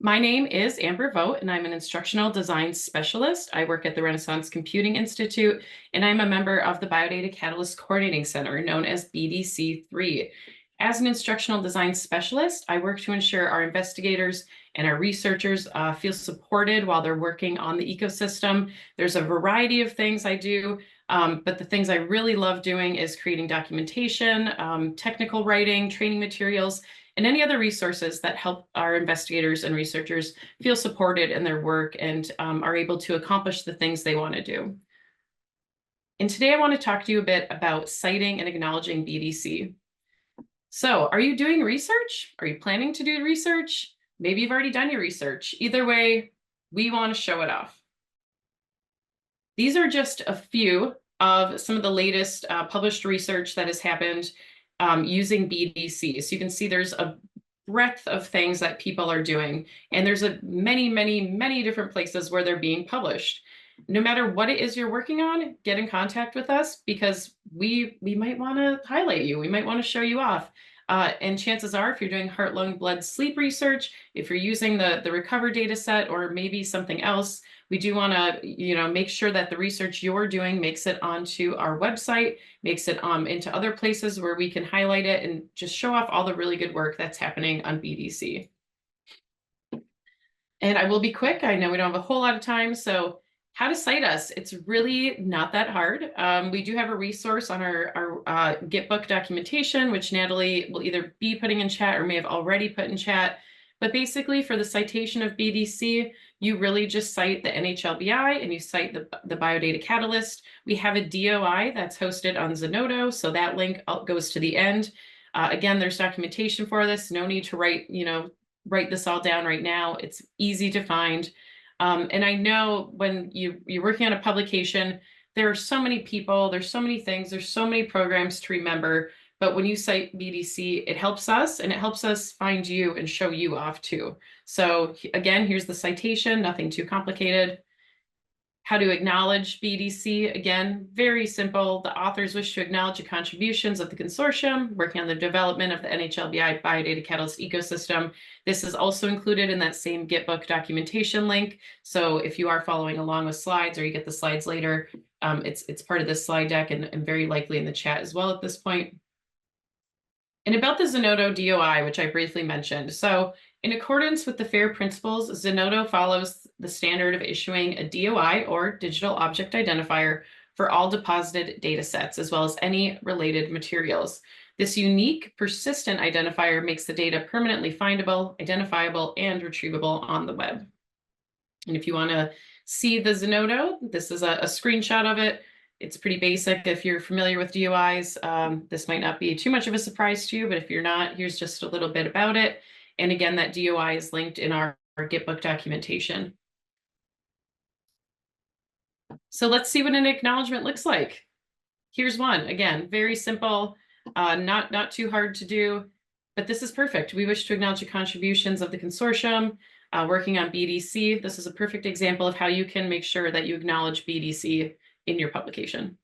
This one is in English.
My name is Amber Vogt, and I'm an instructional design specialist. I work at the Renaissance Computing Institute, and I'm a member of the Biodata Catalyst Coordinating Center, known as BDC3. As an instructional design specialist, I work to ensure our investigators and our researchers feel supported while they're working on the ecosystem. There's a variety of things I do, but the things I really love doing is creating documentation, technical writing, training materials, and any other resources that help our investigators and researchers feel supported in their work and are able to accomplish the things they want to do. And today I want to talk to you a bit about citing and acknowledging BDC. So, are you doing research? Are you planning to do research? Maybe you've already done your research. Either way, we want to show it off. These are just a few of some of the latest published research that has happened using BDC. So you can see there's a breadth of things that people are doing, and there's many different places where they're being published. No matter what it is you're working on, get in contact with us because we might want to highlight you. We might want to show you off. And chances are, if you're doing heart, lung, blood, sleep research, if you're using the Recover data set or maybe something else, we do want to, make sure that the research you're doing makes it onto our website, makes it into other places where we can highlight it and just show off all the really good work that's happening on BDC. And I will be quick. I know we don't have a whole lot of time, so how to cite us. It's really not that hard. We do have a resource on our Gitbook documentation, which Natalie will either be putting in chat or may have already put in chat. But basically, for the citation of BDC, you really just cite the NHLBI and you cite the Biodata Catalyst. We have a DOI that's hosted on Zenodo, so that link goes to the end. Again, there's documentation for this. No need to write this all down right now. It's easy to find. And I know when you're working on a publication, there are so many people, there's so many things, there's so many programs to remember. But when you cite BDC, it helps us and it helps us find you and show you off too. So again, here's the citation, nothing too complicated. How to acknowledge BDC, again, very simple. The authors wish to acknowledge the contributions of the consortium working on the development of the NHLBI Biodata Catalyst ecosystem. This is also included in that same Gitbook documentation link. So if you are following along with slides or you get the slides later, it's part of this slide deck and very likely in the chat as well at this point. And about the Zenodo DOI, which I briefly mentioned. So in accordance with the FAIR principles, Zenodo follows the standard of issuing a DOI or digital object identifier for all deposited data sets, as well as any related materials. This unique persistent identifier makes the data permanently findable, identifiable, and retrievable on the web. And if you want to see the Zenodo, this is a screenshot of it. It's pretty basic. If you're familiar with DOIs, this might not be too much of a surprise to you, but if you're not, here's just a little bit about it. And again, that DOI is linked in our Gitbook documentation. So let's see what an acknowledgement looks like. Here's one. Again, very simple, not too hard to do, but this is perfect. We wish to acknowledge the contributions of the consortium working on BDC. This is a perfect example of how you can make sure that you acknowledge BDC in your publication.